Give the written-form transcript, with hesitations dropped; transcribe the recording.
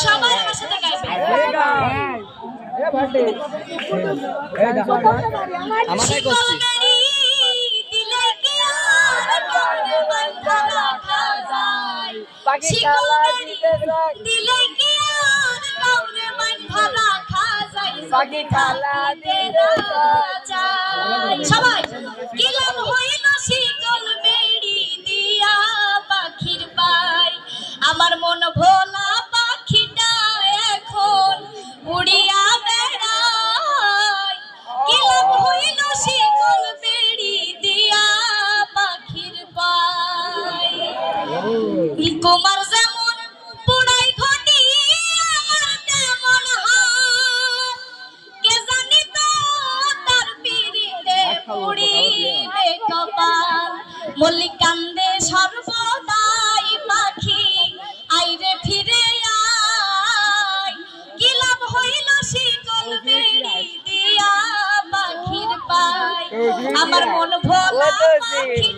সবাই আমার সাথে গাইবে। আমারটাই করছি। সবাই কি লাভ হইল শিকল বেড়ি দিয়া পাখির পাই, আমার মন ভোলা পাখিটা এখন উড়িয়া বেড়ায়। কি লাভ হইল শিকল বেড়ি দিয়া পাখির পাই, কুমার যেমন পুড়াই ঘটি আমার তেমন হাত, কে জানি তো তার পিড়িতে পুড়িবে কপাল। মল্লিক কান্দে সর্বদাই পাখি আইরে ফিরে আয়, কি লাভ হইল শিকল বেড়ি দিয়া পাখির পাই, আমার মন ভোলা পাখি